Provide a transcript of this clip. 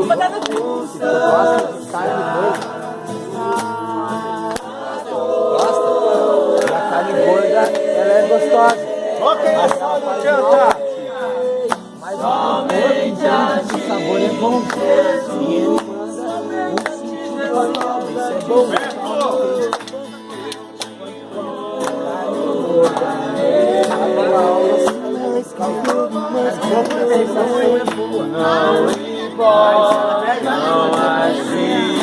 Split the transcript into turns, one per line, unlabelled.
Batata frita.
Gosta de carne gorda? Gosta? A carne gorda, ela é gostosa.
Ok, pessoal do Tchanta.
Mas o sabor é bom. E ele manda um sentido. Isso é bom.
Não, não assim.